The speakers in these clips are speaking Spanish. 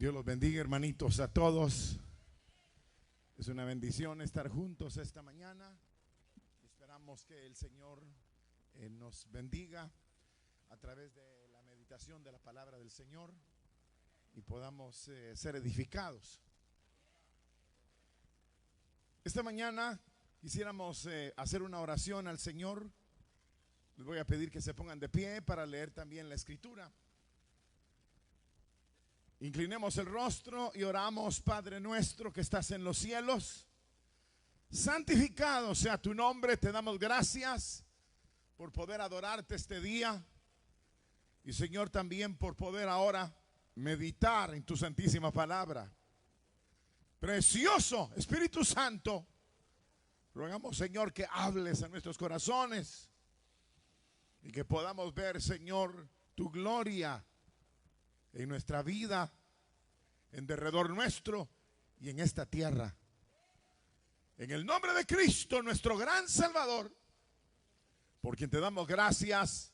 Dios los bendiga, hermanitos, a todos. Es una bendición estar juntos esta mañana. Esperamos que el Señor nos bendiga a través de la meditación de la palabra del Señor y podamos ser edificados. Esta mañana quisiéramos hacer una oración al Señor. Les voy a pedir que se pongan de pie para leer también la Escritura. Inclinemos el rostro y oramos. Padre nuestro que estás en los cielos, santificado sea tu nombre. Te damos gracias por poder adorarte este día y, Señor, también por poder ahora meditar en tu santísima palabra. Precioso Espíritu Santo, rogamos, Señor, que hables a nuestros corazones y que podamos ver, Señor, tu gloria en nuestra vida, en derredor nuestro y en esta tierra. En el nombre de Cristo, nuestro gran Salvador, por quien te damos gracias,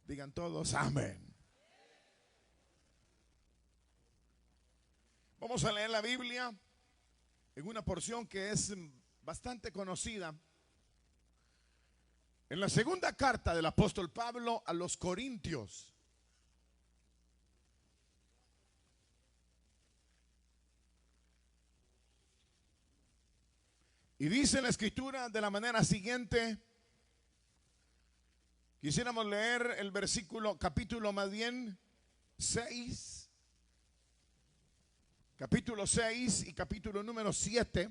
digan todos amén. Vamos a leer la Biblia en una porción que es bastante conocida. En la segunda carta del apóstol Pablo a los Corintios. Y dice la Escritura de la manera siguiente. Quisiéramos leer el versículo, capítulo más bien 6. Capítulo 6 y capítulo número 7.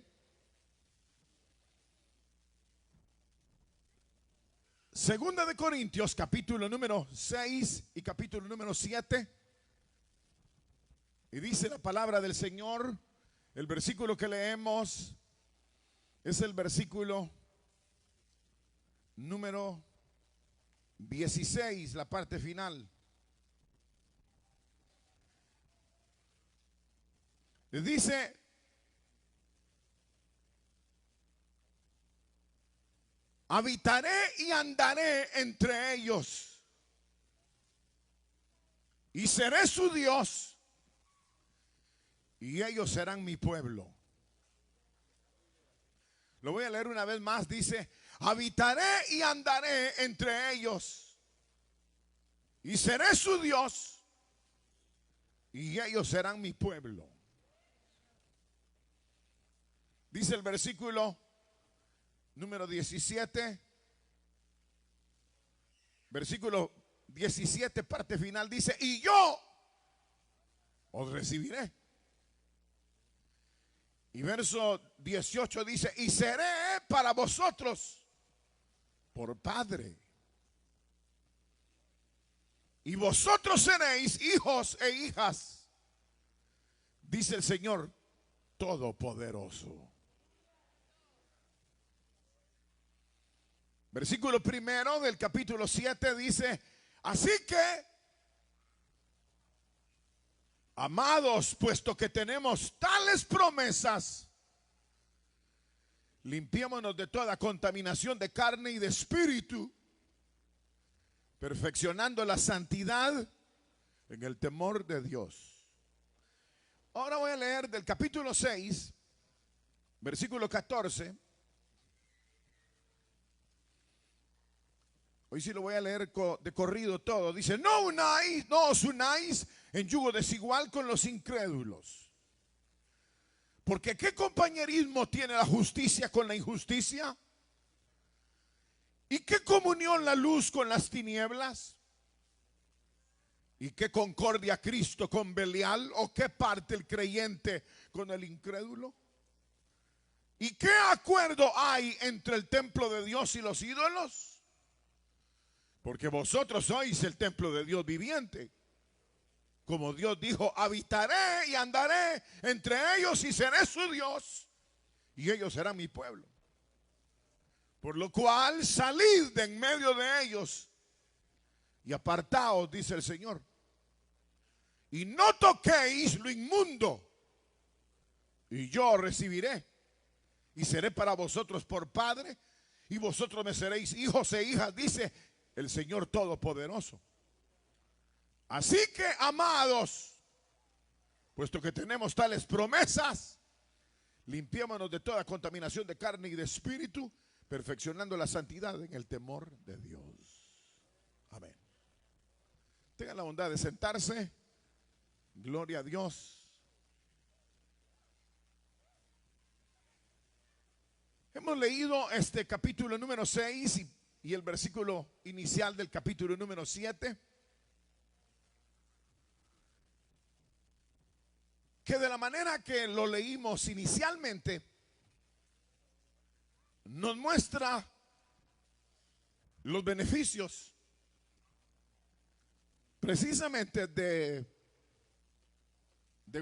Segunda de Corintios, capítulo número 6 y capítulo número 7. Y dice la palabra del Señor, el versículo que leemos es el versículo número 16, la parte final. Dice: habitaré y andaré entre ellos, y seré su Dios, y ellos serán mi pueblo. Lo voy a leer una vez más. Dice: habitaré y andaré entre ellos, y seré su Dios, y ellos serán mi pueblo. Dice el versículo número 17, versículo 17, parte final, dice: y yo os recibiré. Y verso 18 dice: y seré para vosotros por Padre, y vosotros seréis hijos e hijas, dice el Señor Todopoderoso. Versículo primero del capítulo 7 dice: así que, amados, puesto que tenemos tales promesas, limpiémonos de toda contaminación de carne y de espíritu, perfeccionando la santidad en el temor de Dios. Ahora voy a leer del capítulo 6, versículo 14. Hoy sí lo voy a leer de corrido todo. Dice: no os unáis en yugo desigual con los incrédulos. Porque ¿qué compañerismo tiene la justicia con la injusticia? ¿Y qué comunión la luz con las tinieblas? ¿Y qué concordia Cristo con Belial? ¿O qué parte el creyente con el incrédulo? ¿Y qué acuerdo hay entre el templo de Dios y los ídolos? Porque vosotros sois el templo de Dios viviente. Como Dios dijo: habitaré y andaré entre ellos y seré su Dios, y ellos serán mi pueblo. Por lo cual salid de en medio de ellos y apartaos, dice el Señor, y no toquéis lo inmundo, y yo os recibiré y seré para vosotros por Padre, y vosotros me seréis hijos e hijas, dice el Señor Todopoderoso. Así que, amados, Puesto que tenemos tales promesas, limpiémonos de toda contaminación de carne y de espíritu, perfeccionando la santidad en el temor de Dios. Amén. Tengan la bondad de sentarse. Gloria a Dios. Hemos leído este capítulo número 6 y el versículo inicial del capítulo número 7. Que de la manera que lo leímos inicialmente, nos muestra los beneficios precisamente de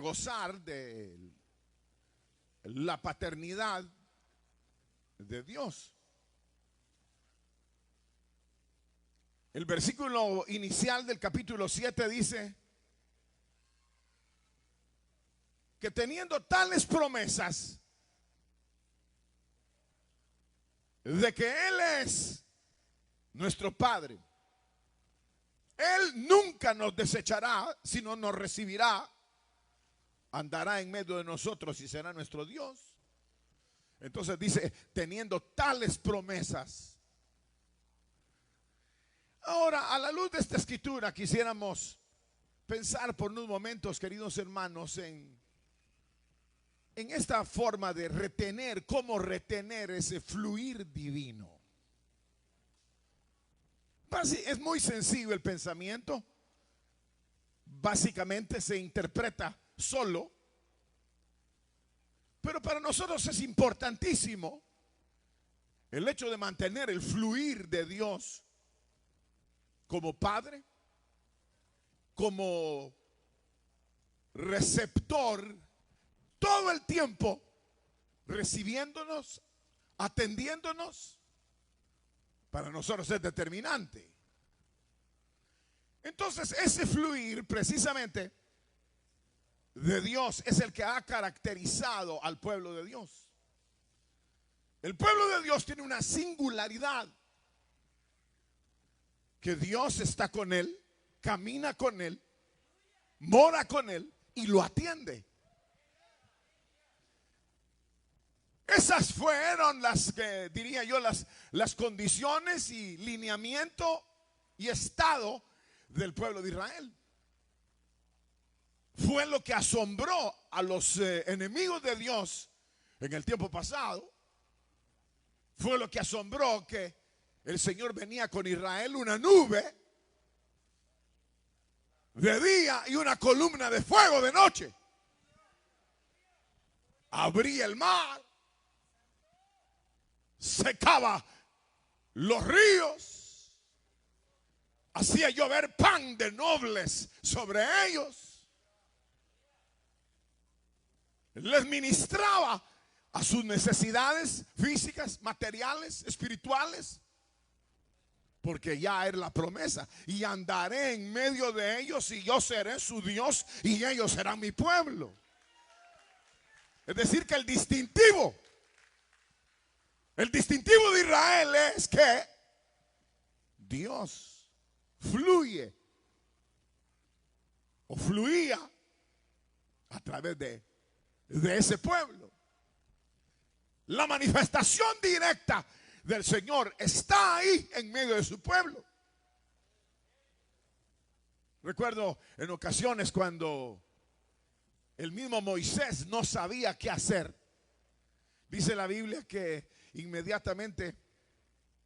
gozar de la paternidad de Dios. El versículo inicial del capítulo 7 dice que teniendo tales promesas de que Él es nuestro Padre, Él nunca nos desechará, sino nos recibirá, andará en medio de nosotros y será nuestro Dios. Entonces dice, teniendo tales promesas. Ahora, a la luz de esta escritura, quisiéramos pensar por unos momentos, queridos hermanos, en esta forma de retener, cómo retener ese fluir divino. Es muy sencillo el pensamiento. Básicamente se interpreta solo. Pero para nosotros es importantísimo el hecho de mantener el fluir de Dios como Padre, como receptor, todo el tiempo recibiéndonos, atendiéndonos. Para nosotros es determinante. Entonces ese fluir precisamente de Dios es el que ha caracterizado al pueblo de Dios. El pueblo de Dios tiene una singularidad, que Dios está con él, camina con él, mora con él y lo atiende. Esas fueron las que diría yo las condiciones y lineamiento y estado del pueblo de Israel. Fue lo que asombró a los enemigos de Dios en el tiempo pasado. Fue lo que asombró que el Señor venía con Israel una nube de día y una columna de fuego de noche. Abría el mar, secaba los ríos, hacía llover pan de nobles sobre ellos. Les ministraba a sus necesidades físicas, materiales, espirituales, porque ya era la promesa. Y andaré en medio de ellos y yo seré su Dios y ellos serán mi pueblo. Es decir que el distintivo de Israel es que Dios fluye o fluía a través de ese pueblo. La manifestación directa del Señor está ahí en medio de su pueblo. Recuerdo en ocasiones cuando el mismo Moisés no sabía qué hacer. Dice la Biblia que inmediatamente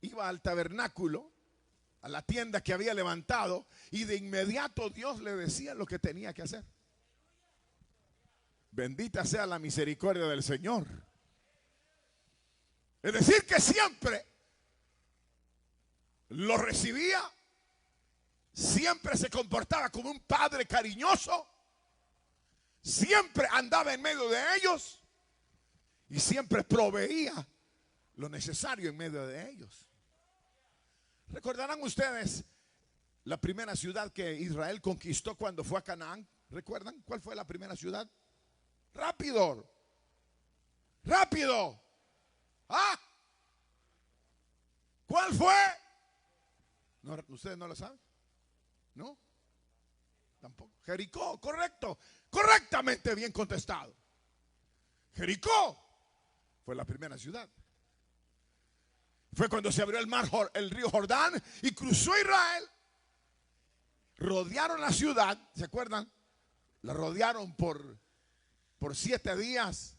iba al tabernáculo, a la tienda que había levantado, y de inmediato Dios le decía lo que tenía que hacer. Bendita sea la misericordia del Señor. Es decir que siempre lo recibía, siempre se comportaba como un padre cariñoso, siempre andaba en medio de ellos y siempre proveía lo necesario en medio de ellos. Recordarán ustedes la primera ciudad que Israel conquistó cuando fue a Canaán. ¿Recuerdan cuál fue la primera ciudad? Rápido, rápido. ¿Ah? ¿Cuál fue? No, ¿ustedes no lo saben? ¿No? tampoco. Jericó, correcto, correctamente bien contestado. Jericó fue la primera ciudad. Fue cuando se abrió el río Jordán y cruzó Israel. Rodearon la ciudad, ¿se acuerdan? La rodearon por 7 días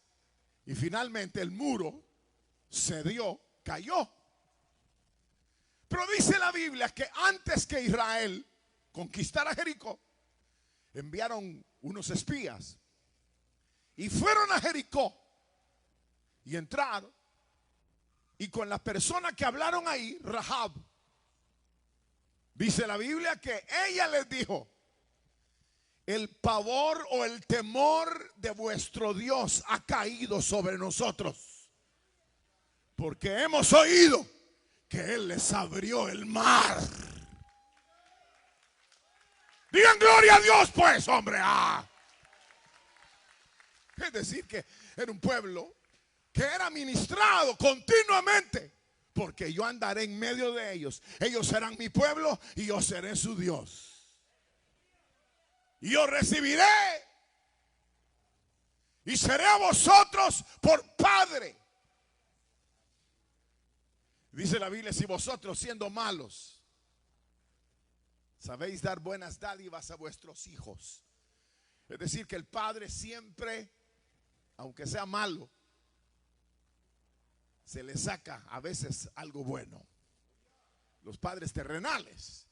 y finalmente el muro cedió, cayó. Pero dice la Biblia que antes que Israel conquistara Jericó, enviaron unos espías y fueron a Jericó y entraron. Y con la persona que hablaron ahí, Rahab, dice la Biblia que ella les dijo: el pavor o el temor de vuestro Dios ha caído sobre nosotros, porque hemos oído que Él les abrió el mar. Digan gloria a Dios, pues, hombre. Es decir, que era un pueblo que era ministrado continuamente, porque yo andaré en medio de ellos. Ellos serán mi pueblo y yo seré su Dios. Y yo recibiré y seré a vosotros por padre. Dice la Biblia: si vosotros, siendo malos, sabéis dar buenas dádivas a vuestros hijos. Es decir, que el padre siempre, aunque sea malo, se le saca a veces algo bueno. Los padres terrenales.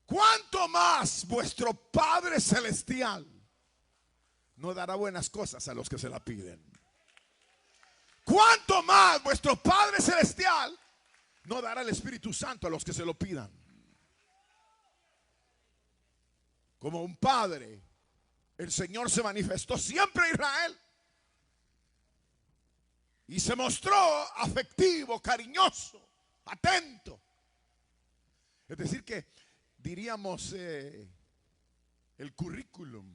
¿Cuánto más vuestro Padre Celestial no dará buenas cosas a los que se la piden? ¿Cuánto más vuestro Padre Celestial no dará el Espíritu Santo a los que se lo pidan? Como un padre, el Señor se manifestó siempre a Israel y se mostró afectivo, cariñoso, atento. Es decir que diríamos el currículum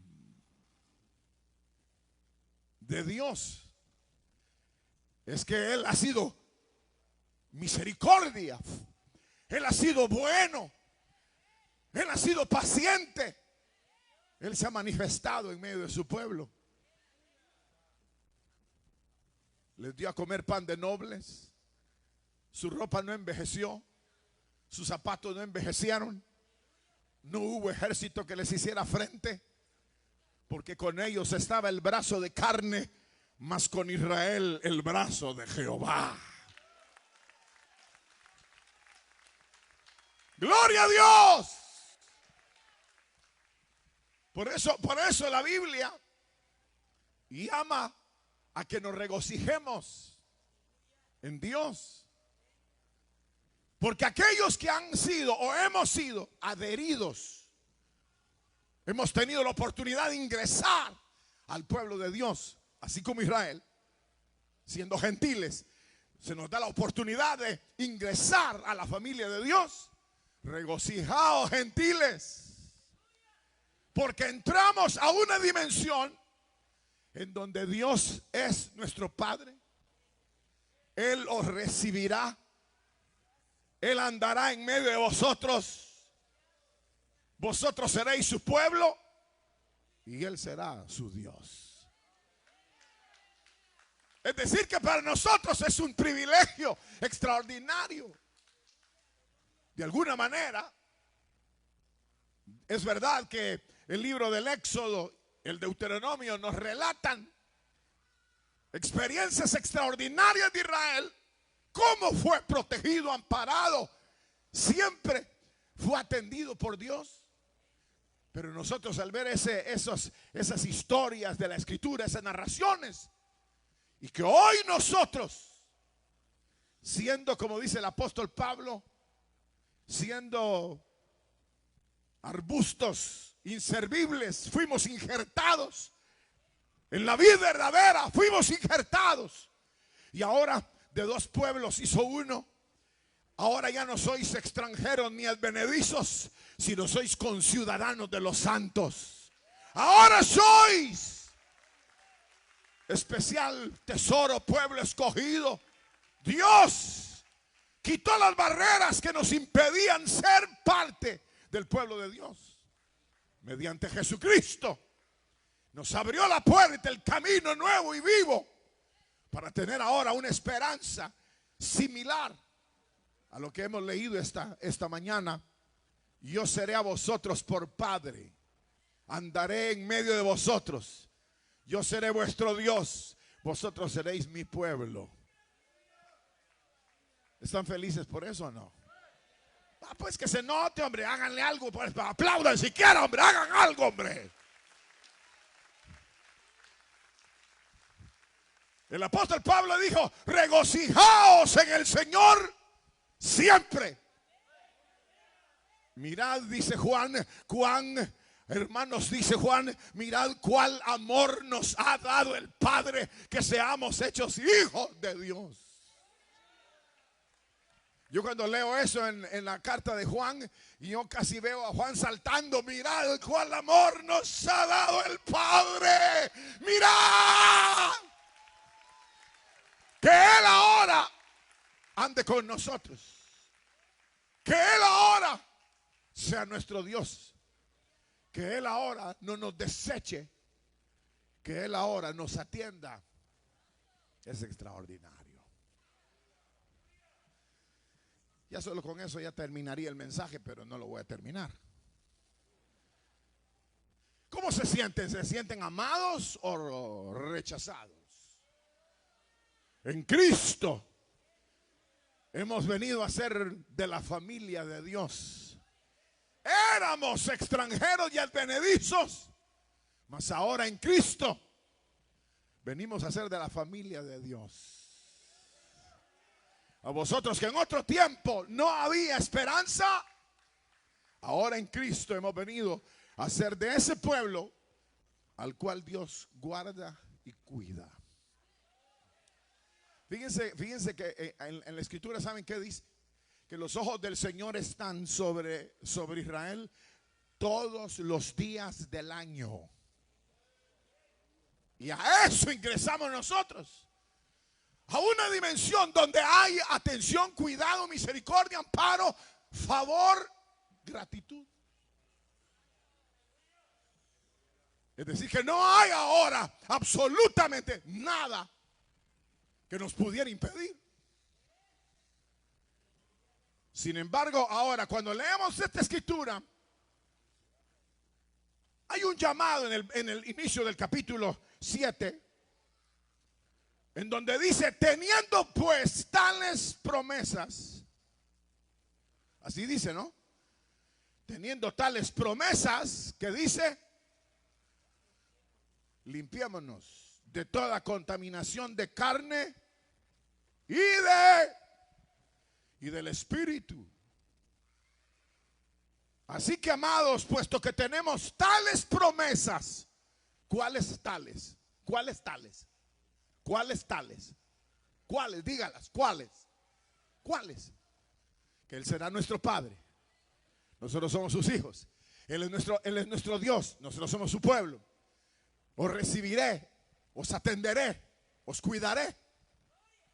de Dios es que Él ha sido misericordia, Él ha sido bueno, Él ha sido paciente, Él se ha manifestado en medio de su pueblo. Les dio a comer pan de nobles, su ropa no envejeció, sus zapatos no envejecieron, no hubo ejército que les hiciera frente, porque con ellos estaba el brazo de carne, mas con Israel el brazo de Jehová. ¡Gloria a Dios! Por eso la Biblia llama a que nos regocijemos en Dios. Porque aquellos que han sido o hemos sido adheridos, hemos tenido la oportunidad de ingresar al pueblo de Dios, así como Israel, siendo gentiles, se nos da la oportunidad de ingresar a la familia de Dios. Regocijaos, gentiles, porque entramos a una dimensión en donde Dios es nuestro Padre. Él os recibirá, Él andará en medio de vosotros, vosotros seréis su pueblo y Él será su Dios. Es decir que para nosotros es un privilegio extraordinario. De alguna manera, es verdad que el libro del Éxodo, el Deuteronomio nos relatan experiencias extraordinarias de Israel, cómo fue protegido, amparado, siempre fue atendido por Dios. Pero nosotros al ver esas historias de la Escritura, esas narraciones, y que hoy nosotros, siendo, como dice el apóstol Pablo, siendo arbustos inservibles, fuimos injertados en la vida verdadera, fuimos injertados, y ahora de dos pueblos hizo uno. Ahora ya no sois extranjeros ni advenedizos, sino sois conciudadanos de los santos. Ahora sois especial tesoro, pueblo escogido. Dios quitó las barreras que nos impedían ser parte del pueblo de Dios. mediante Jesucristo, nos abrió la puerta, el camino nuevo y vivo, para tener ahora una esperanza similar a lo que hemos leído esta mañana. Yo seré a vosotros por Padre, andaré en medio de vosotros, yo seré vuestro Dios, vosotros seréis mi pueblo. ¿Están felices por eso o no? Pues que se note, hombre, háganle algo, pues, aplaudan siquiera, hombre, hagan algo, hombre. El apóstol Pablo dijo: regocijaos en el Señor siempre. Mirad, dice Juan, hermanos, dice Juan, mirad cuál amor nos ha dado el Padre, que seamos hechos hijos de Dios. Yo cuando leo eso en la carta de Juan, y yo casi veo a Juan saltando: mirad cuál amor nos ha dado el Padre. Mirad que Él ahora ande con nosotros, que Él ahora sea nuestro Dios, que Él ahora no nos deseche, que Él ahora nos atienda. Es extraordinario. Ya solo con eso ya terminaría el mensaje, pero no lo voy a terminar. ¿Cómo se sienten? ¿Se sienten amados o rechazados? En Cristo hemos venido a ser de la familia de Dios. Éramos extranjeros y advenedizos, mas ahora en Cristo venimos a ser de la familia de Dios. A vosotros que en otro tiempo no había esperanza, ahora en Cristo hemos venido a ser de ese pueblo al cual Dios guarda y cuida. Fíjense que en la escritura, ¿saben qué dice? Que los ojos del Señor están sobre Israel todos los días del año. Y a eso ingresamos nosotros. A una dimensión donde hay atención, cuidado, misericordia, amparo, favor, gratitud. Es decir, que no hay ahora absolutamente nada que nos pudiera impedir. Sin embargo, ahora cuando leemos esta escritura, hay un llamado en el inicio del capítulo 7, en donde dice: teniendo pues tales promesas. Así dice, ¿no? Teniendo tales promesas, que dice: limpiémonos de toda contaminación de carne y del espíritu. Así que, amados, puesto que tenemos tales promesas. ¿Cuáles tales? ¿Cuáles tales? ¿Cuáles tales? ¿Cuáles? Dígalas, ¿cuáles? ¿Cuáles? Que Él será nuestro Padre, nosotros somos sus hijos. Él es nuestro Dios, nosotros somos su pueblo. Os recibiré, os atenderé, os cuidaré.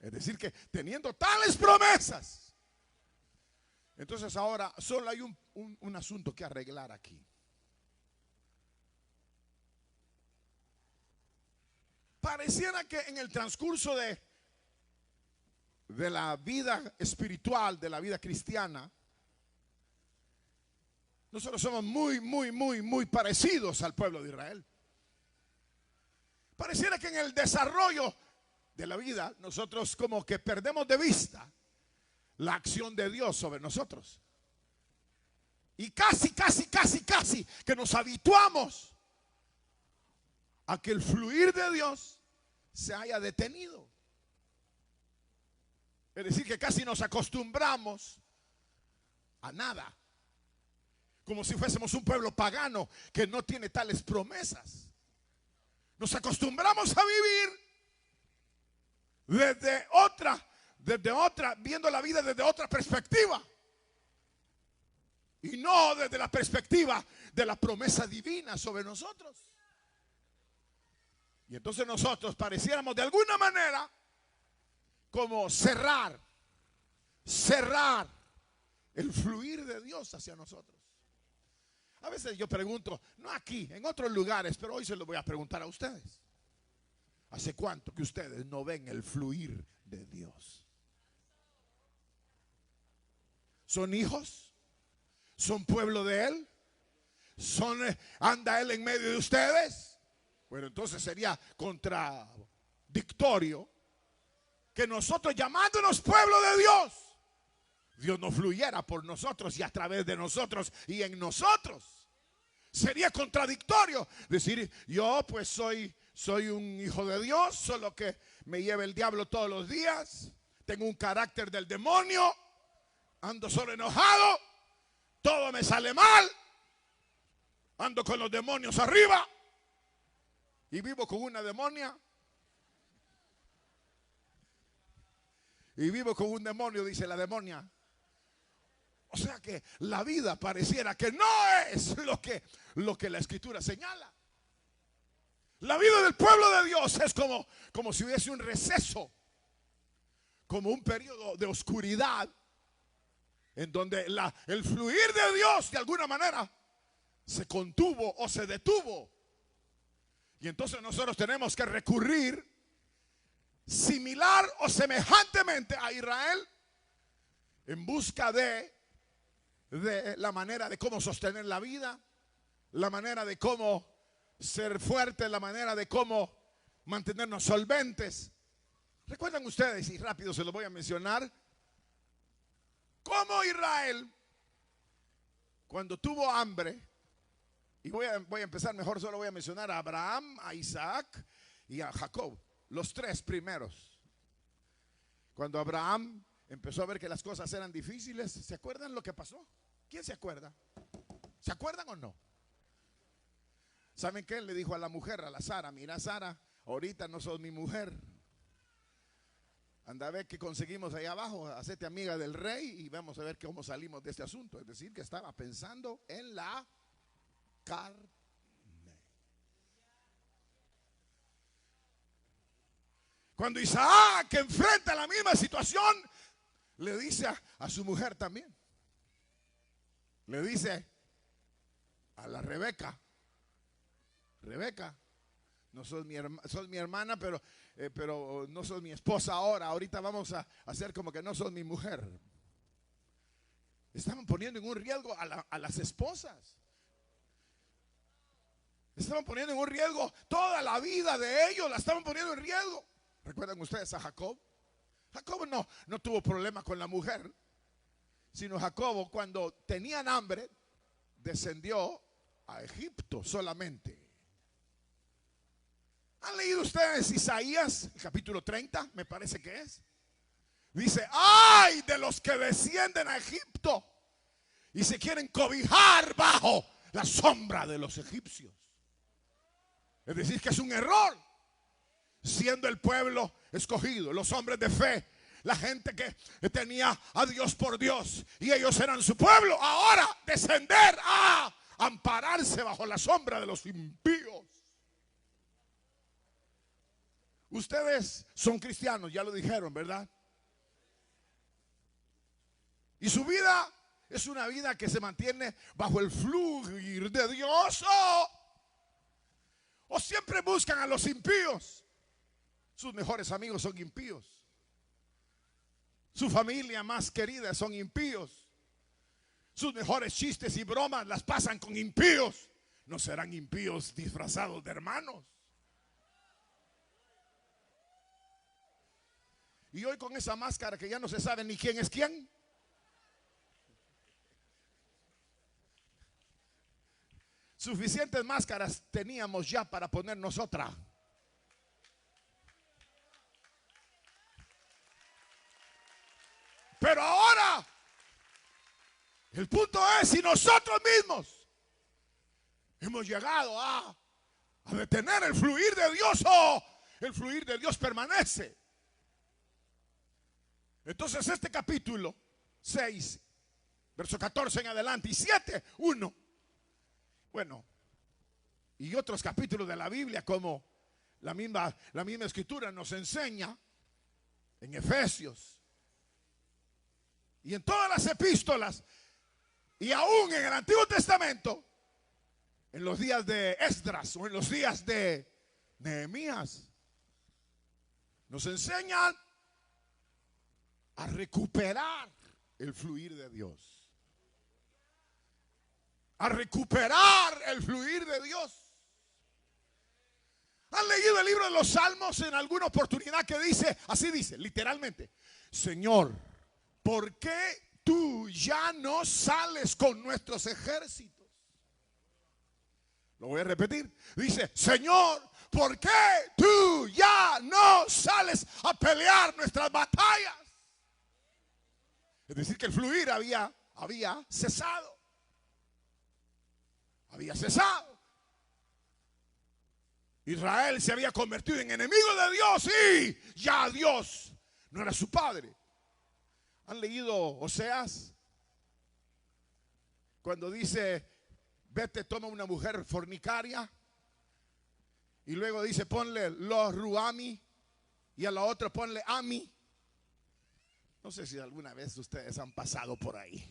Es decir, que teniendo tales promesas, entonces ahora solo hay un asunto que arreglar aquí. Pareciera que en el transcurso de la vida espiritual, de la vida cristiana, nosotros somos muy parecidos al pueblo de Israel. Pareciera que en el desarrollo de la vida nosotros como que perdemos de vista la acción de Dios sobre nosotros. Y casi que nos habituamos a que el fluir de Dios se haya detenido. Es decir, que casi nos acostumbramos a nada, como si fuésemos un pueblo pagano que no tiene tales promesas. Nos acostumbramos a vivir desde otra, viendo la vida desde otra perspectiva, y no desde la perspectiva de la promesa divina sobre nosotros. Y entonces nosotros pareciéramos de alguna manera como cerrar el fluir de Dios hacia nosotros. A veces yo pregunto, no aquí, en otros lugares, pero hoy se lo voy a preguntar a ustedes. ¿Hace cuánto que ustedes no ven el fluir de Dios? ¿Son hijos? ¿Son pueblo de Él? ¿Anda Él en medio de ustedes? Bueno, entonces sería contradictorio que nosotros, llamándonos pueblo de Dios, Dios no fluyera por nosotros y a través de nosotros y en nosotros. Sería contradictorio decir, yo pues soy un hijo de Dios, solo que me lleva el diablo todos los días, tengo un carácter del demonio, ando solo enojado, todo me sale mal, ando con los demonios arriba y vivo con una demonia. Y vivo con un demonio, dice la demonia. O sea que la vida pareciera que no es lo que la Escritura señala. La vida del pueblo de Dios es como si hubiese un receso, como un periodo de oscuridad, en donde el fluir de Dios de alguna manera se contuvo o se detuvo. Y entonces nosotros tenemos que recurrir similar o semejantemente a Israel en busca de la manera de cómo sostener la vida, la manera de cómo ser fuerte, la manera de cómo mantenernos solventes. ¿Recuerdan ustedes? Y rápido se lo voy a mencionar. Cómo Israel, cuando tuvo hambre, y voy a empezar mejor, solo voy a mencionar a Abraham, a Isaac y a Jacob, los tres primeros. Cuando Abraham empezó a ver que las cosas eran difíciles, ¿se acuerdan lo que pasó? ¿Quién se acuerda? ¿Se acuerdan o no? ¿Saben qué? Le dijo a la mujer, a la Sara, mira Sara, ahorita no sos mi mujer. Anda a ver qué conseguimos ahí abajo, hacete amiga del rey y vamos a ver cómo salimos de este asunto. Es decir, que estaba pensando en la carne. Cuando Isaac enfrenta la misma situación, le dice a su mujer también. Le dice a la Rebeca, no sos mi hermana, pero no sos mi esposa ahora. Ahorita vamos a hacer como que no sos mi mujer. Estaban poniendo en un riesgo a las esposas. Estaban poniendo en un riesgo toda la vida de ellos, la estaban poniendo en riesgo. ¿Recuerdan ustedes a Jacob? Jacob no tuvo problema con la mujer, sino Jacob, cuando tenían hambre, descendió a Egipto solamente. ¿Han leído ustedes Isaías, el capítulo 30? Me parece que es. Dice, ay de los que descienden a Egipto y se quieren cobijar bajo la sombra de los egipcios. Es decir, que es un error. Siendo el pueblo escogido, los hombres de fe, la gente que tenía a Dios por Dios y ellos eran su pueblo, ahora descender a ampararse bajo la sombra de los impíos. Ustedes son cristianos, ya lo dijeron, ¿verdad? Y su vida es una vida que se mantiene bajo el fluir de Dios, o siempre buscan a los impíos. Sus mejores amigos son impíos. Su familia más querida son impíos. Sus mejores chistes y bromas las pasan con impíos. ¿No serán impíos disfrazados de hermanos? Y hoy con esa máscara que ya no se sabe ni quién es quién. Suficientes máscaras teníamos ya para ponernos otra. Pero ahora, el punto es si nosotros mismos hemos llegado a detener el fluir de Dios, o el fluir de Dios permanece. Entonces este capítulo 6, verso 14 en adelante, y 7, 1. Bueno, y otros capítulos de la Biblia, como la misma escritura nos enseña en Efesios y en todas las epístolas y aún en el Antiguo Testamento, en los días de Esdras o en los días de Nehemías, nos enseñan a recuperar el fluir de Dios. A recuperar el fluir de Dios. ¿Han leído el libro de los Salmos en alguna oportunidad que dice, así dice, literalmente: Señor, ¿por qué tú ya no sales con nuestros ejércitos? Lo voy a repetir. Dice: Señor, ¿por qué tú ya no sales a pelear nuestras batallas? Es decir, que el fluir había cesado. Había cesado. Israel se había convertido en enemigo de Dios y ya Dios no era su padre. ¿Han leído Oseas? Cuando dice: vete, toma una mujer fornicaria, y luego dice: ponle los ruami, y a la otra ponle ami. No sé si alguna vez ustedes han pasado por ahí.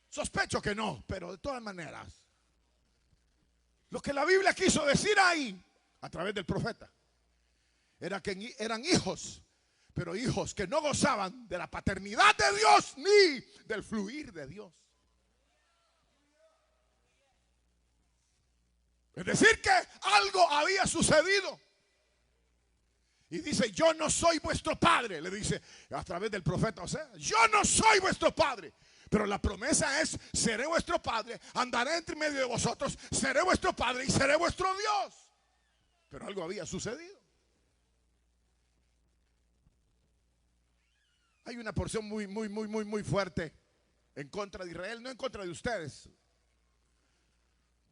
Sospecho que no, pero de todas maneras, lo que la Biblia quiso decir ahí, a través del profeta, era que eran hijos, pero hijos que no gozaban de la paternidad de Dios ni del fluir de Dios. Es decir, que algo había sucedido. Y dice: yo no soy vuestro padre, le dice a través del profeta Oseas. Yo no soy vuestro padre, pero la promesa es: seré vuestro padre, andaré entre medio de vosotros, seré vuestro padre y seré vuestro Dios. Pero algo había sucedido. Hay una porción muy fuerte en contra de Israel, no en contra de ustedes,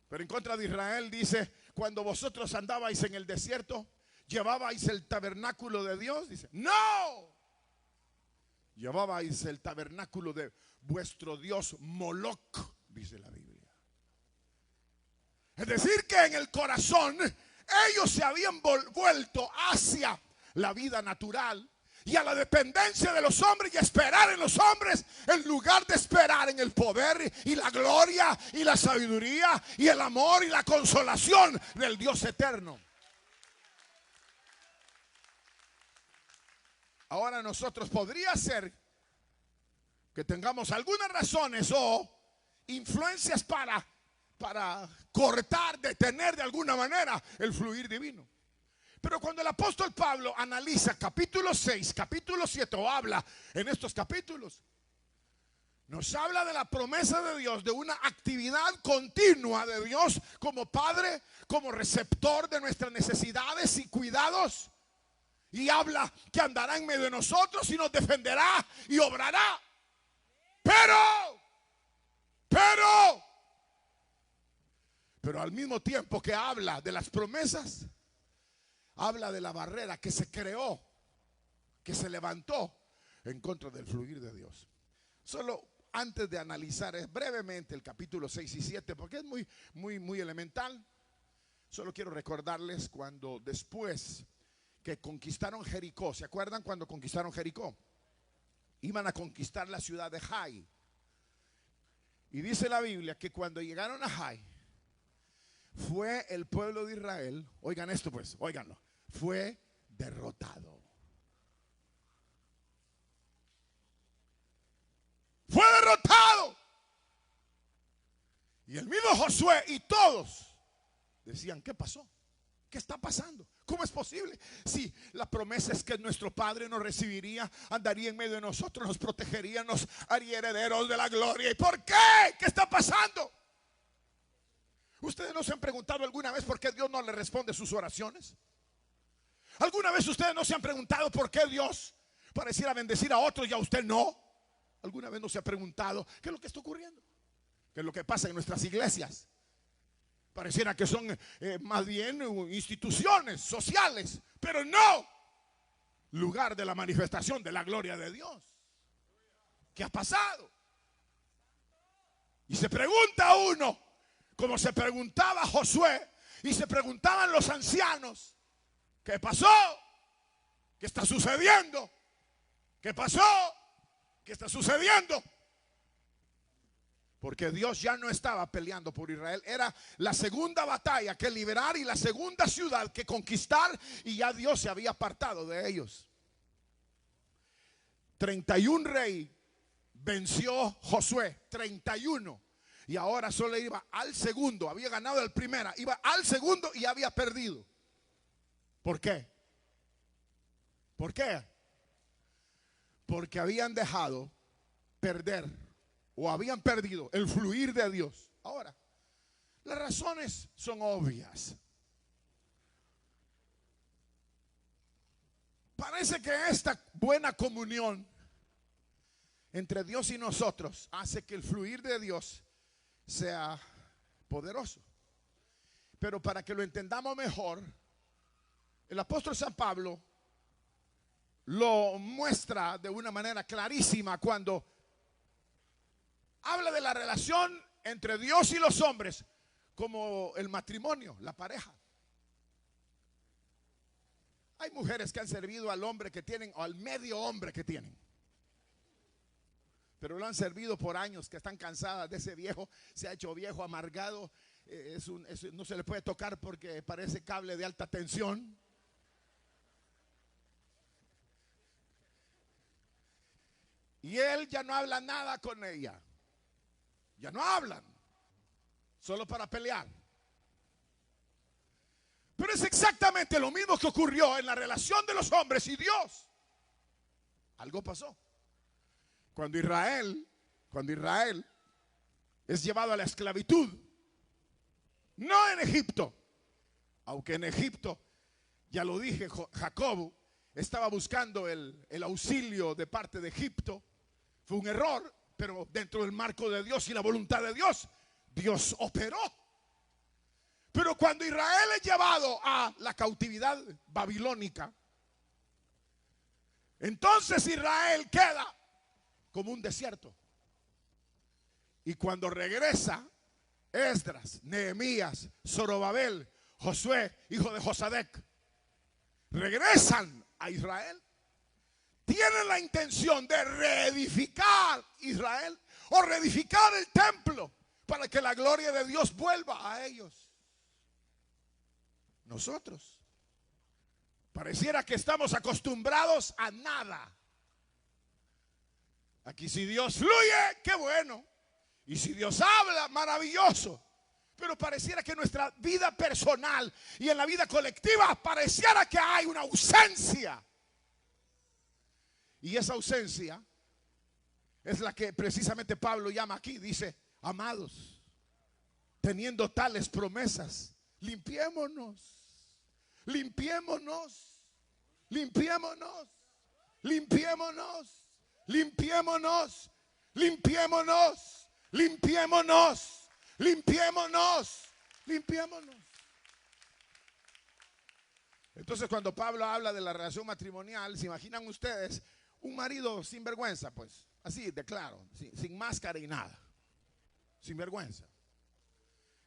pero en contra de Israel. Dice: cuando vosotros andabais en el desierto, ¿llevabais el tabernáculo de Dios? Dice: no, llevabais el tabernáculo de vuestro Dios Moloc, dice la Biblia. Es decir, que en el corazón ellos se habían vuelto hacia la vida natural y a la dependencia de los hombres y esperar en los hombres, en lugar de esperar en el poder y la gloria y la sabiduría y el amor y la consolación del Dios eterno. Ahora nosotros podría ser que tengamos algunas razones o influencias para cortar, detener de alguna manera el fluir divino. Pero cuando el apóstol Pablo analiza capítulo 6, capítulo 7, o habla en estos capítulos, nos habla de la promesa de Dios, de una actividad continua de Dios como Padre, como receptor de nuestras necesidades y cuidados. Y habla que andará en medio de nosotros y nos defenderá y obrará. Pero al mismo tiempo que habla de las promesas, habla de la barrera que se creó, que se levantó en contra del fluir de Dios. Solo antes de analizar brevemente el capítulo 6 y 7, porque es muy elemental, solo quiero recordarles cuando después que conquistaron Jericó. ¿Se acuerdan cuando conquistaron Jericó? Iban a conquistar la ciudad de Jai. Y dice la Biblia que cuando llegaron a Jai, fue el pueblo de Israel, oigan esto pues, oiganlo, fue derrotado. Fue derrotado. Y el mismo Josué y todos decían: ¿qué pasó? ¿Qué está pasando? ¿Cómo es posible? Si la promesa es que nuestro Padre nos recibiría, andaría en medio de nosotros, nos protegería, nos haría herederos de la gloria. ¿Y por qué? ¿Qué está pasando? ¿Ustedes no se han preguntado alguna vez por qué Dios no le responde sus oraciones? ¿Alguna vez ustedes no se han preguntado por qué Dios pareciera bendecir a otros y a usted no? ¿Alguna vez no se ha preguntado qué es lo que está ocurriendo? ¿Qué es lo que pasa en nuestras iglesias? Pareciera que son más bien instituciones sociales, pero no lugar de la manifestación de la gloria de Dios. ¿Qué ha pasado? Y se pregunta uno, como se preguntaba Josué y se preguntaban los ancianos: ¿qué pasó? ¿Qué está sucediendo? ¿Qué pasó? ¿Qué está sucediendo? Porque Dios ya no estaba peleando por Israel. Era la segunda batalla que liberar y la segunda ciudad que conquistar. Y ya Dios se había apartado de ellos. 31 rey venció Josué. 31. Y ahora solo iba al segundo. Había ganado el primera. Iba al segundo y había perdido. ¿Por qué? ¿Por qué? Porque habían dejado perder o habían perdido el fluir de Dios. Ahora, las razones son obvias. Parece que esta buena comunión entre Dios y nosotros hace que el fluir de Dios sea poderoso. Pero para que lo entendamos mejor, el apóstol San Pablo lo muestra de una manera clarísima cuando habla de la relación entre Dios y los hombres como el matrimonio, la pareja. Hay mujeres que han servido al hombre que tienen o al medio hombre que tienen, pero lo han servido por años, que están cansadas de ese viejo, se ha hecho viejo, amargado, no se le puede tocar porque parece cable de alta tensión. Y él ya no habla nada con ella. Ya no hablan. Solo para pelear. Pero es exactamente lo mismo que ocurrió en la relación de los hombres y Dios. Algo pasó. Cuando Israel es llevado a la esclavitud. No en Egipto. Aunque en Egipto, ya lo dije, Jacob estaba buscando el auxilio de parte de Egipto. Fue un error, pero dentro del marco de Dios y la voluntad de Dios, Dios operó. Pero cuando Israel es llevado a la cautividad babilónica, entonces Israel queda como un desierto. Y cuando regresa Esdras, Nehemías, Zorobabel, Josué, hijo de Josadec, regresan a Israel, tienen la intención de reedificar Israel o reedificar el templo para que la gloria de Dios vuelva a ellos. Nosotros pareciera que estamos acostumbrados a nada. Aquí si Dios fluye, qué bueno. Y si Dios habla, maravilloso. Pero pareciera que en nuestra vida personal y en la vida colectiva pareciera que hay una ausencia. Y esa ausencia es la que precisamente Pablo llama aquí. Dice, amados, teniendo tales promesas, limpiémonos, limpiémonos, limpiémonos, limpiémonos, limpiémonos, limpiémonos, limpiémonos, limpiémonos, limpiémonos. Entonces cuando Pablo habla de la relación matrimonial, ¿se imaginan ustedes un marido sin vergüenza? Pues así de claro, sin máscara y nada, sin vergüenza.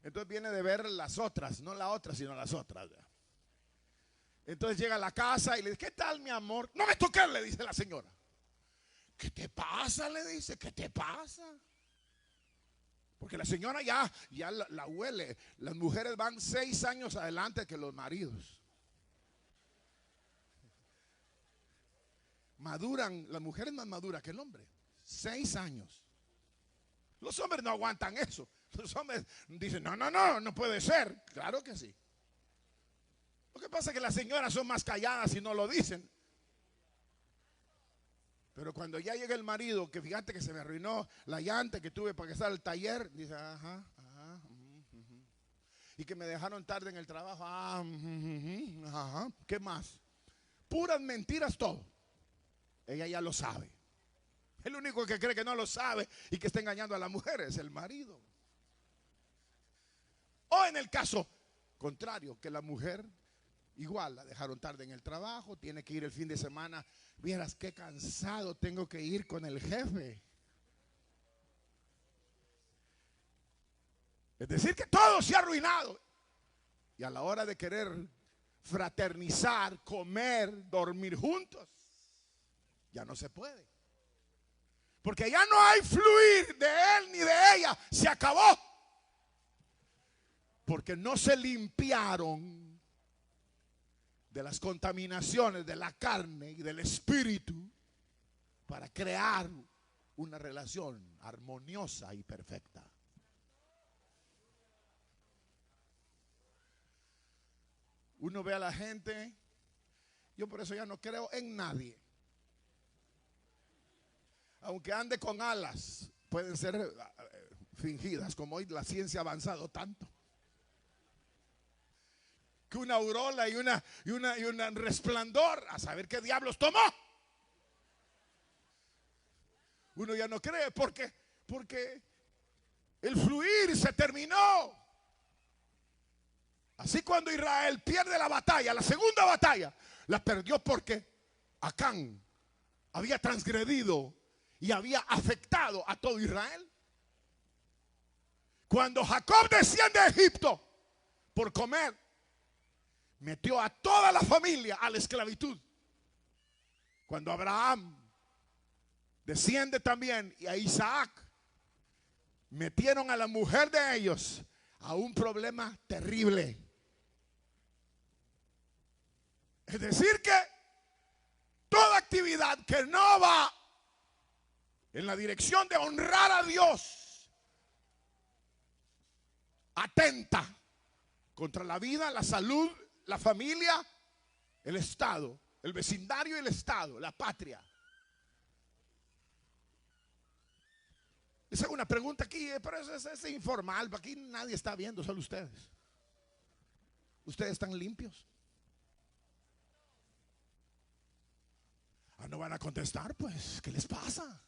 Entonces viene de ver las otras, no la otra sino las otras. Entonces llega a la casa y le dice, ¿qué tal mi amor? No me toques, le dice la señora. ¿Qué te pasa? Le dice, ¿qué te pasa? Porque la señora ya la huele. Las mujeres van 6 años adelante que los maridos. Maduran, las mujeres más maduras que el hombre. 6 años. Los hombres no aguantan eso. Los hombres dicen, no puede ser. Claro que sí. Lo que pasa es que las señoras son más calladas y no lo dicen. Pero cuando ya llega el marido, que fíjate que se me arruinó la llanta que tuve para que estar al taller, dice, ajá. Y que me dejaron tarde en el trabajo, ajá. ¿Qué más? Puras mentiras todo. Ella ya lo sabe. El único que cree que no lo sabe y que está engañando a la mujer es el marido. O en el caso contrario, que la mujer igual la dejaron tarde en el trabajo, tiene que ir el fin de semana. Vieras qué cansado tengo que ir con el jefe. Es decir, que todo se ha arruinado. Y a la hora de querer fraternizar, comer, dormir juntos, ya no se puede. Porque ya no hay fluir de él ni de ella. Se acabó. Porque no se limpiaron de las contaminaciones de la carne y del espíritu para crear una relación armoniosa y perfecta. Uno ve a la gente, yo por eso ya no creo en nadie. Aunque ande con alas, pueden ser fingidas, como hoy la ciencia ha avanzado tanto. Que una aureola y un resplandor, a saber qué diablos tomó. Uno ya no cree porque el fluir se terminó. Así cuando Israel pierde la batalla, la segunda batalla, la perdió porque Acán había transgredido y había afectado a todo Israel. Cuando Jacob desciende a Egipto por comer, metió a toda la familia a la esclavitud. Cuando Abraham desciende también y a Isaac, metieron a la mujer de ellos a un problema terrible. Es decir que toda actividad que no va en la dirección de honrar a Dios atenta contra la vida, la salud, la familia, el Estado, el vecindario y el Estado, la patria. Les hago una pregunta aquí, pero es informal, aquí nadie está viendo, solo ustedes. ¿Ustedes están limpios? No van a contestar, pues, ¿qué les pasa?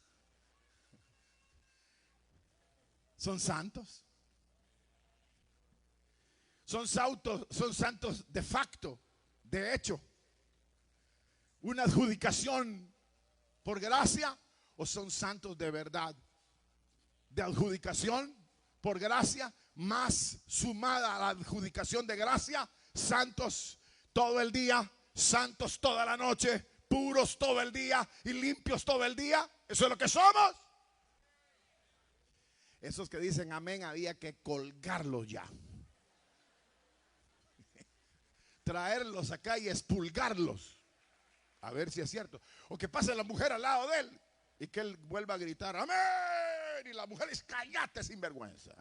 Son santos. Son santos de facto, de hecho. Una adjudicación por gracia, o son santos de verdad. De adjudicación por gracia, más sumada a la adjudicación de gracia, santos todo el día, santos toda la noche, puros todo el día y limpios todo el día. Eso es lo que somos. Esos que dicen amén había que colgarlos ya, traerlos acá y expulgarlos, a ver si es cierto. O que pase la mujer al lado de él y que él vuelva a gritar amén, y la mujer es cállate sinvergüenza.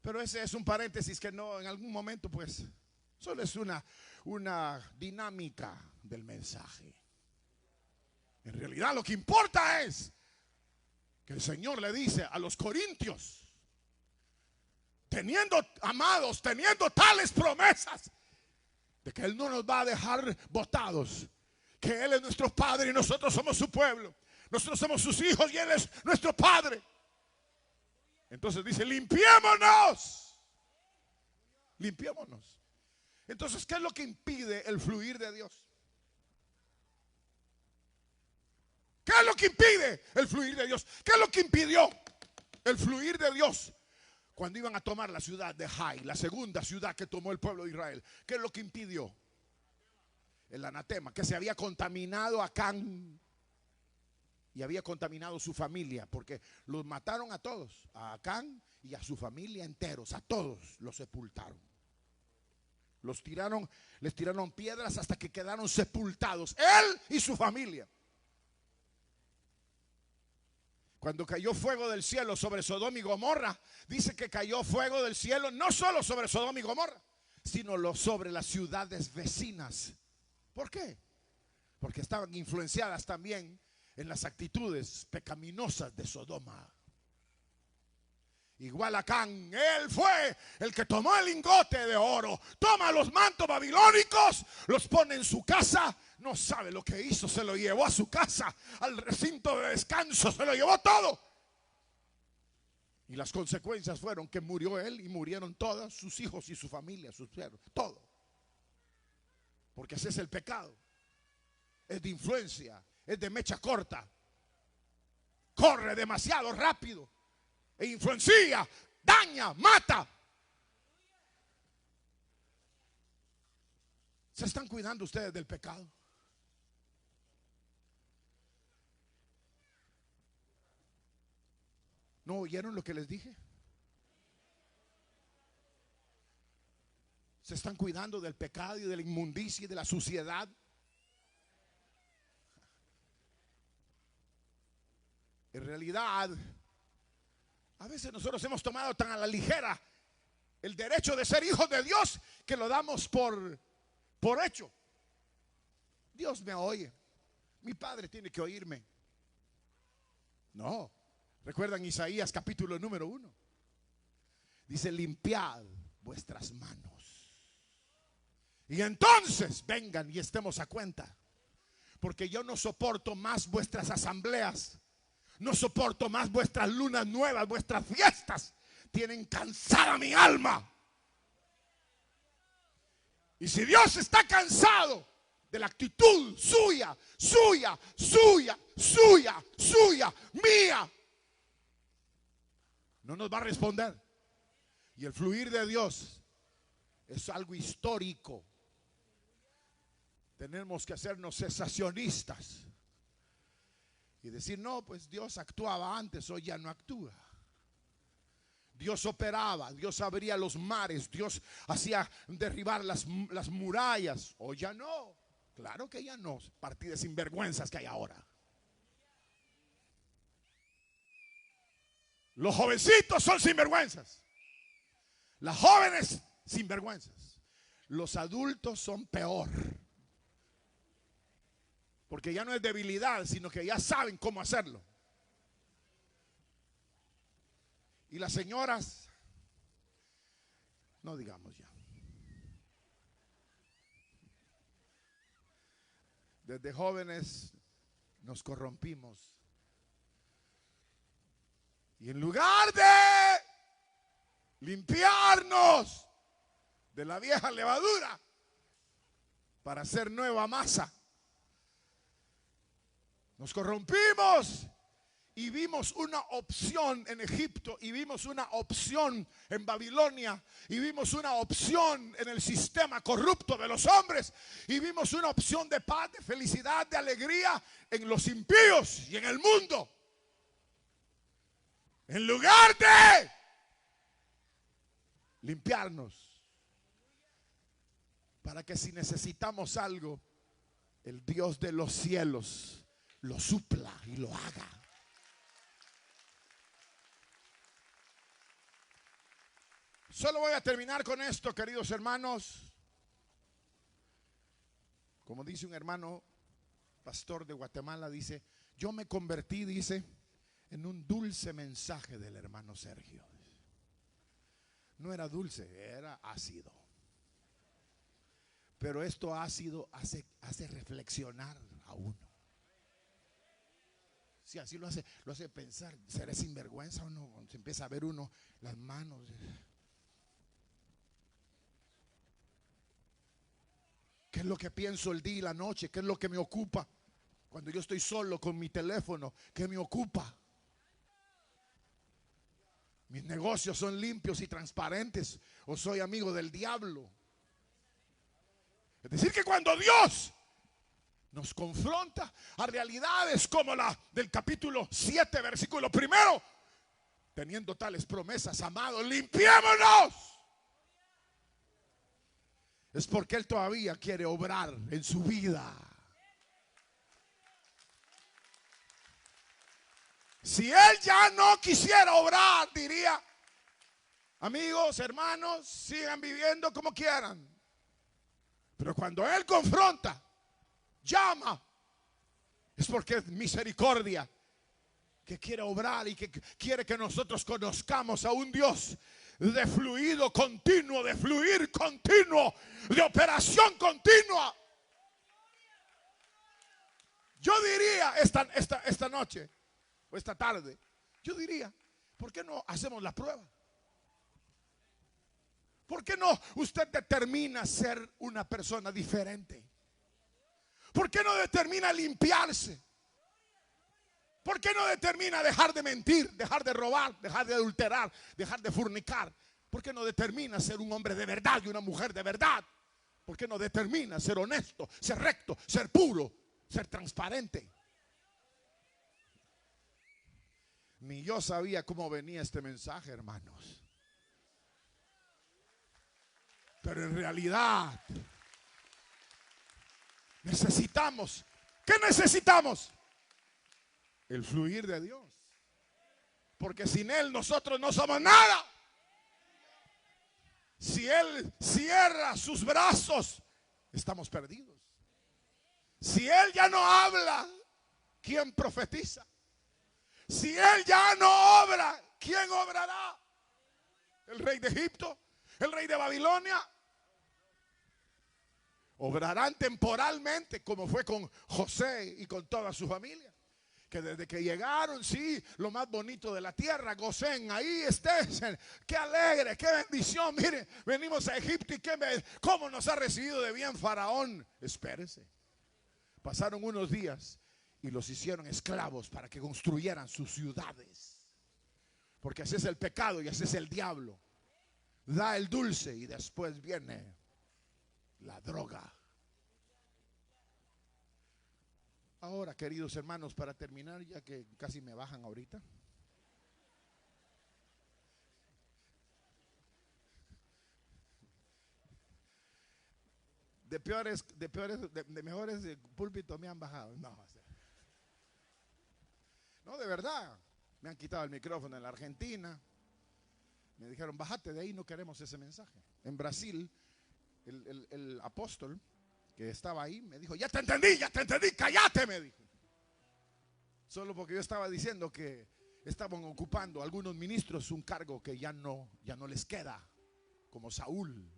Pero ese es un paréntesis que no, en algún momento pues solo es una dinámica del mensaje. En realidad lo que importa es que el Señor le dice a los corintios, teniendo amados, teniendo tales promesas, de que Él no nos va a dejar botados, que Él es nuestro Padre y nosotros somos su pueblo, nosotros somos sus hijos y Él es nuestro Padre. Entonces dice, limpiémonos. Limpiémonos. Entonces, ¿qué es lo que impide el fluir de Dios? ¿Qué es lo que impide el fluir de Dios? ¿Qué es lo que impidió el fluir de Dios cuando iban a tomar la ciudad de Jai, la segunda ciudad que tomó el pueblo de Israel? ¿Qué es lo que impidió? El anatema, que se había contaminado Acán y había contaminado su familia, porque los mataron a todos, a Acán y a su familia enteros, a todos los sepultaron. Les tiraron piedras hasta que quedaron sepultados, él y su familia. Cuando cayó fuego del cielo sobre Sodoma y Gomorra, dice que cayó fuego del cielo no solo sobre Sodoma y Gomorra, sino sobre las ciudades vecinas. ¿Por qué? Porque estaban influenciadas también en las actitudes pecaminosas de Sodoma. Igual Acán, él fue el que tomó el lingote de oro, toma los mantos babilónicos, los pone en su casa, no sabe lo que hizo, se lo llevó a su casa, al recinto de descanso, se lo llevó todo. Y las consecuencias fueron que murió él y murieron todos sus hijos y su familia, sus siervos, todo. Porque ese es el pecado, es de influencia, es de mecha corta, corre demasiado rápido e influencia, daña, mata. ¿Se están cuidando ustedes del pecado? ¿No oyeron lo que les dije? ¿Se están cuidando del pecado y de la inmundicia y de la suciedad? En realidad, a veces nosotros hemos tomado tan a la ligera el derecho de ser hijos de Dios que lo damos por hecho. Dios me oye, mi padre tiene que oírme. No. ¿Recuerdan Isaías capítulo número 1? Dice: limpiad vuestras manos y entonces vengan y estemos a cuenta, porque yo no soporto más vuestras asambleas, no soporto más vuestras lunas nuevas, vuestras fiestas. Tienen cansada mi alma. Y si Dios está cansado de la actitud suya, mía, no nos va a responder. Y el fluir de Dios es algo histórico. Tenemos que hacernos cesacionistas y decir: no, pues Dios actuaba antes, hoy ya no actúa. Dios operaba, Dios abría los mares, Dios hacía derribar las murallas. Hoy ya no. Claro que ya no. Partidas sinvergüenzas que hay ahora. Los jovencitos son sinvergüenzas. Las jóvenes sinvergüenzas. Los adultos son peor. Porque ya no es debilidad, sino que ya saben cómo hacerlo. Y las señoras, no digamos ya. Desde jóvenes nos corrompimos. Y en lugar de limpiarnos de la vieja levadura para hacer nueva masa, nos corrompimos y vimos una opción en Egipto, y vimos una opción en Babilonia, y vimos una opción en el sistema corrupto de los hombres, y vimos una opción de paz, de felicidad, de alegría en los impíos y en el mundo. En lugar de limpiarnos, para que si necesitamos algo, el Dios de los cielos lo supla y lo haga. Solo voy a terminar con esto, queridos hermanos. Como dice un hermano pastor de Guatemala, dice: yo me convertí, dice, en un dulce mensaje del hermano Sergio. No era dulce, era ácido. Pero esto ácido hace reflexionar a uno. Si así lo hace pensar: ¿seré sinvergüenza o no? Se empieza a ver uno las manos. ¿Qué es lo que pienso el día y la noche? ¿Qué es lo que me ocupa? Cuando yo estoy solo con mi teléfono, ¿qué me ocupa? ¿Mis negocios son limpios y transparentes o soy amigo del diablo? Es decir, que cuando Dios nos confronta a realidades como la del capítulo 7, versículo 1, teniendo tales promesas, amados, limpiémonos, es porque Él todavía quiere obrar en su vida. Si Él ya no quisiera obrar, diría: amigos, hermanos, sigan viviendo como quieran. Pero cuando Él confronta, llama, es porque es misericordia, que quiere obrar y que quiere que nosotros conozcamos a un Dios de fluido continuo, de fluir continuo, de operación continua. Yo diría esta noche o esta tarde, yo diría: ¿por qué no hacemos la prueba? ¿Por qué no usted determina ser una persona diferente? ¿Por qué no determina limpiarse? ¿Por qué no determina dejar de mentir, dejar de robar, dejar de adulterar, dejar de fornicar? ¿Por qué no determina ser un hombre de verdad y una mujer de verdad? Porque nos determina ser honesto, ser recto, ser puro, ser transparente. Ni yo sabía cómo venía este mensaje, hermanos. Pero en realidad necesitamos. ¿Qué necesitamos? El fluir de Dios. Porque sin Él nosotros no somos nada. Si Él cierra sus brazos, estamos perdidos. Si Él ya no habla, ¿quién profetiza? Si Él ya no obra, ¿quién obrará? ¿El rey de Egipto? ¿El rey de Babilonia? Obrarán temporalmente, como fue con José y con toda su familia. Que desde que llegaron, sí, lo más bonito de la tierra, gocen, ahí estén, qué alegre, qué bendición. Miren, venimos a Egipto y cómo nos ha recibido de bien Faraón. Espérese. Pasaron unos días y los hicieron esclavos para que construyeran sus ciudades. Porque así es el pecado y así es el diablo. Da el dulce y después viene la droga. Ahora, queridos hermanos, para terminar, ya que casi me bajan ahorita. De mejores púlpitos me han bajado. No, de verdad. Me han quitado el micrófono en la Argentina. Me dijeron, bájate de ahí, no queremos ese mensaje. En Brasil, el apóstol que estaba ahí me dijo, ya te entendí, cállate, me dijo. Solo porque yo estaba diciendo que estaban ocupando algunos ministros un cargo que ya no les queda, como Saúl,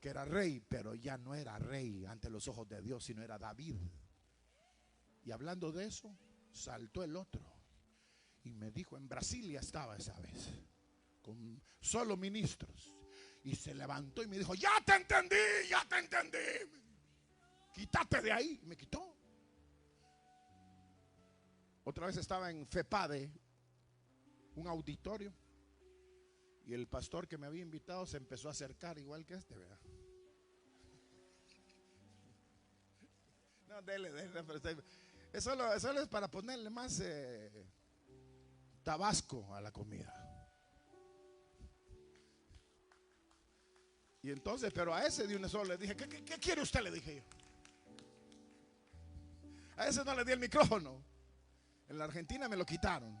que era rey, pero ya no era rey ante los ojos de Dios, sino era David. Y hablando de eso, saltó el otro y me dijo, en Brasilia estaba esa vez, con solo ministros. Y se levantó y me dijo, ya te entendí. Quítate de ahí. Y me quitó. Otra vez estaba en FEPADE, un auditorio. Y el pastor que me había invitado se empezó a acercar igual que este, ¿verdad? No, dele. Eso es para ponerle más tabasco a la comida. Y entonces, pero a ese de una sola le dije, ¿qué quiere usted? Le dije yo. A ese no le di el micrófono. En la Argentina me lo quitaron.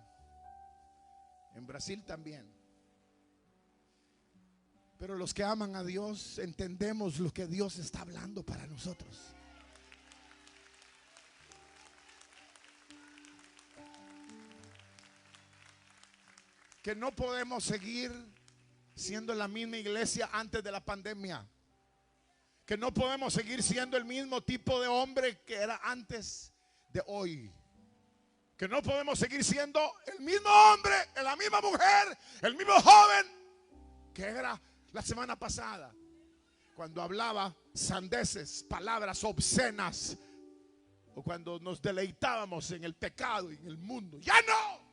En Brasil también. Pero los que aman a Dios entendemos lo que Dios está hablando para nosotros. Que no podemos seguir siendo la misma iglesia antes de la pandemia. Que no podemos seguir siendo el mismo tipo de hombre que era antes de hoy. Que no podemos seguir siendo el mismo hombre, la misma mujer, el mismo joven que era la semana pasada, cuando hablaba sandeces, palabras obscenas, o cuando nos deleitábamos en el pecado y en el mundo. ¡Ya no!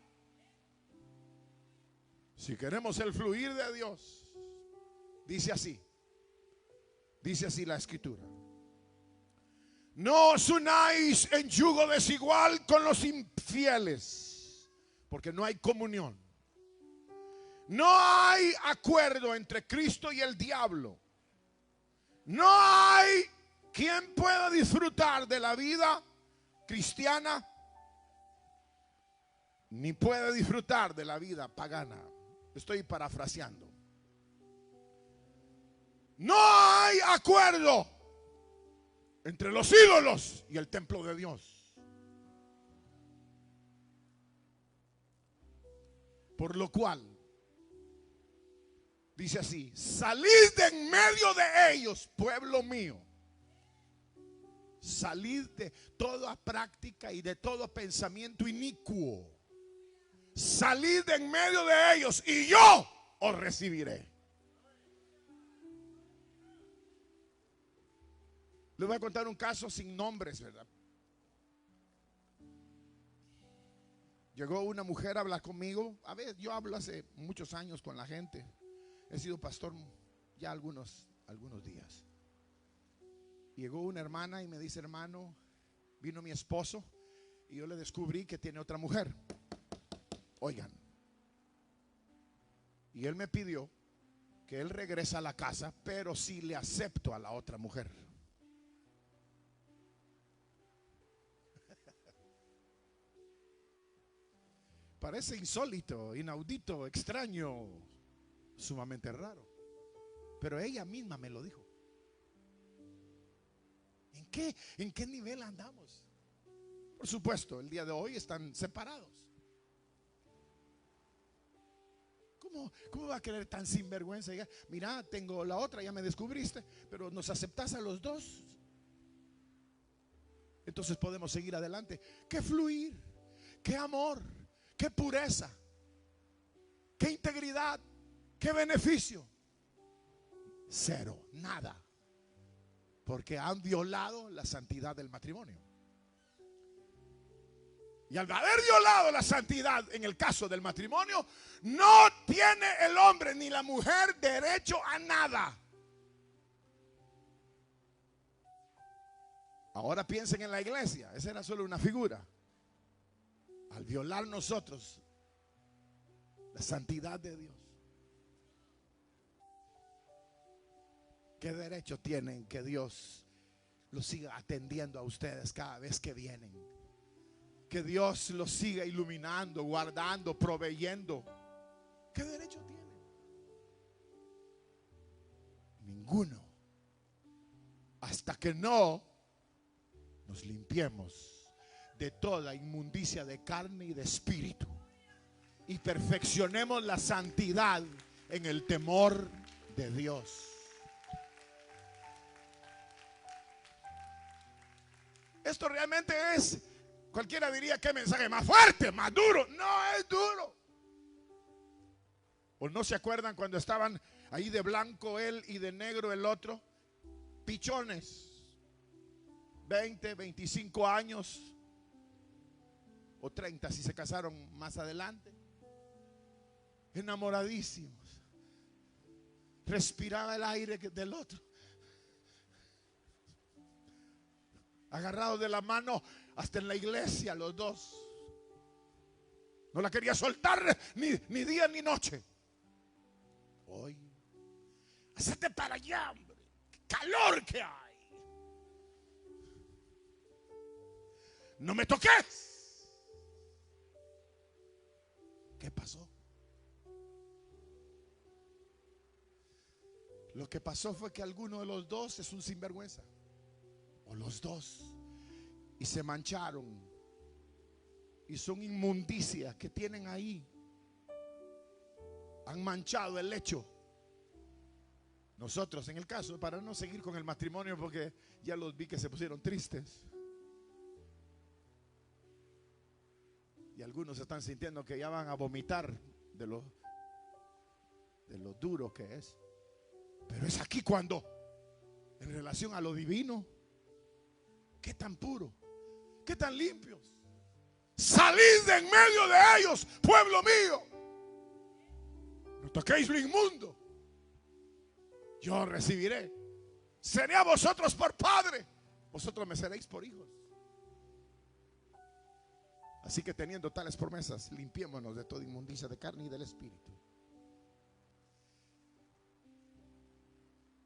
Si queremos el fluir de Dios, dice así la escritura: no os unáis en yugo desigual con los infieles, porque no hay comunión. No hay acuerdo entre Cristo y el diablo. No hay quien pueda disfrutar de la vida cristiana, ni puede disfrutar de la vida pagana. Estoy parafraseando. No hay acuerdo entre los ídolos y el templo de Dios. Por lo cual, dice así: salid de en medio de ellos, pueblo mío. Salid de toda práctica y de todo pensamiento inicuo. Salid de en medio de ellos y yo os recibiré. Les voy a contar un caso sin nombres, ¿verdad? Llegó una mujer a hablar conmigo. A ver, yo hablo hace muchos años con la gente. He sido pastor ya algunos días. Llegó una hermana y me dice: hermano, vino mi esposo y yo le descubrí que tiene otra mujer. Oigan. Y él me pidió que él regrese a la casa, pero si le acepto a la otra mujer. Parece insólito, inaudito, extraño, sumamente raro. Pero ella misma me lo dijo. ¿En qué nivel andamos? Por supuesto, el día de hoy están separados. ¿Cómo va a querer tan sinvergüenza? Mira, tengo la otra, ya me descubriste, pero nos aceptás a los dos. Entonces podemos seguir adelante. Qué fluir, qué amor, qué pureza, qué integridad, qué beneficio. Cero, nada. Porque han violado la santidad del matrimonio. Y al haber violado la santidad en el caso del matrimonio, no tiene el hombre ni la mujer derecho a nada. Ahora piensen en la iglesia. Esa era solo una figura. Al violar nosotros la santidad de Dios, ¿qué derecho tienen que Dios los siga atendiendo a ustedes cada vez que vienen? Que Dios los siga iluminando, guardando, proveyendo. ¿Qué derecho tienen? Ninguno. Hasta que no nos limpiemos de toda inmundicia de carne y de espíritu y perfeccionemos la santidad en el temor de Dios. Esto realmente es, cualquiera diría, qué mensaje más fuerte, más duro. No es duro. ¿O no se acuerdan cuando estaban ahí de blanco él y de negro el otro? Pichones, 20, 25 años o 30 si se casaron más adelante. Enamoradísimos. Respiraba el aire del otro. Agarrados de la mano hasta en la iglesia los dos. No la quería soltar ni día ni noche. Hoy, hacete para allá, hombre. Qué calor que hay. No me toques. ¿Qué pasó? Lo que pasó fue que alguno de los dos es un sinvergüenza. O los dos. Y se mancharon. Y son inmundicias que tienen ahí. Han manchado el lecho. Nosotros, en el caso, para no seguir con el matrimonio, porque ya los vi que se pusieron tristes. Y algunos están sintiendo que ya van a vomitar de lo duro que es. Pero es aquí cuando, en relación a lo divino, qué tan puro, qué tan limpios. Salid de en medio de ellos, pueblo mío. No toquéis lo inmundo. Yo recibiré. Seré a vosotros por padre, vosotros me seréis por hijos. Así que teniendo tales promesas, limpiémonos de toda inmundicia de carne y del espíritu.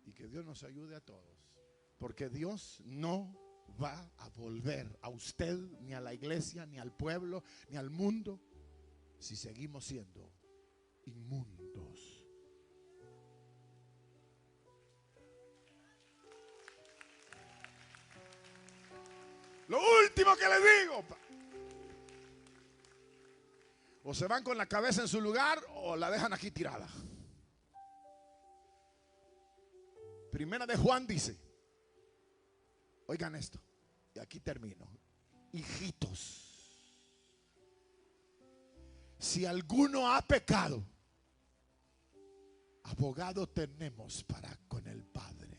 Y que Dios nos ayude a todos. Porque Dios no va a volver a usted, ni a la iglesia, ni al pueblo, ni al mundo, si seguimos siendo inmundos. Lo último que les digo, o se van con la cabeza en su lugar o la dejan aquí tirada. Primera de Juan dice, oigan esto, y aquí termino. Hijitos, si alguno ha pecado, abogado tenemos para con el Padre.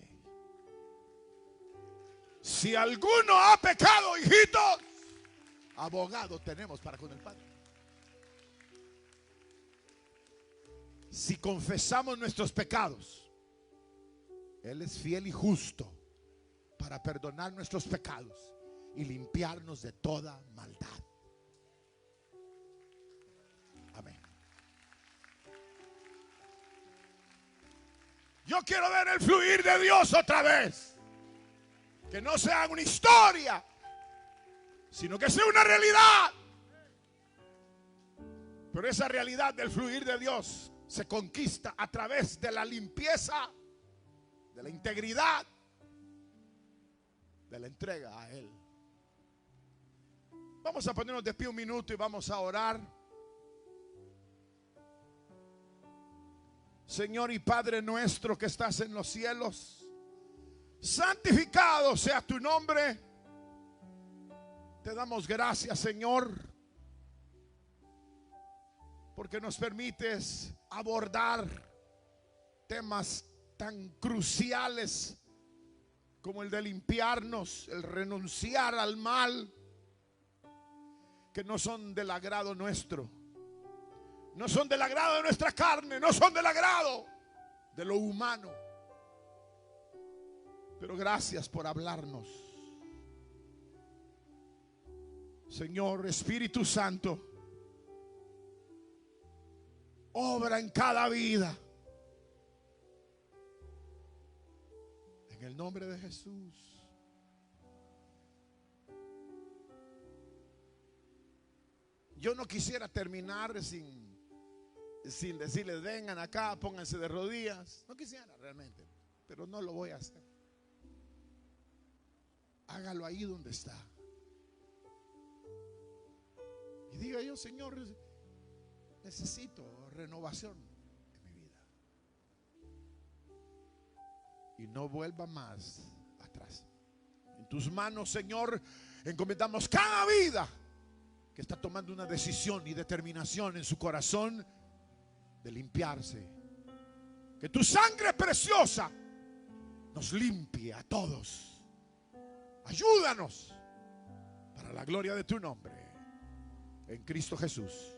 Si alguno ha pecado, hijitos, abogado tenemos para con el Padre. Si confesamos nuestros pecados, Él es fiel y justo para perdonar nuestros pecados y limpiarnos de toda maldad. Amén. Yo quiero ver el fluir de Dios otra vez. Que no sea una historia, sino que sea una realidad. Pero esa realidad del fluir de Dios se conquista a través de la limpieza, de la integridad, de la entrega a Él. Vamos a ponernos de pie un minuto y vamos a orar. Señor y Padre nuestro que estás en los cielos, santificado sea tu nombre. Te damos gracias, Señor, porque nos permites abordar temas tan cruciales como el de limpiarnos, el renunciar al mal, que no son del agrado nuestro, no son del agrado de nuestra carne, no son del agrado de lo humano. Pero gracias por hablarnos. Señor, Espíritu Santo, obra en cada vida. En el nombre de Jesús. Yo no quisiera terminar sin decirles: vengan acá, pónganse de rodillas. No quisiera realmente, pero no lo voy a hacer. Hágalo ahí donde está. Y diga yo: Señor, necesito renovación en mi vida. Y no vuelva más atrás. En tus manos, Señor, encomendamos cada vida que está tomando una decisión y determinación en su corazón de limpiarse. Que tu sangre preciosa nos limpie a todos. Ayúdanos para la gloria de tu nombre. En Cristo Jesús.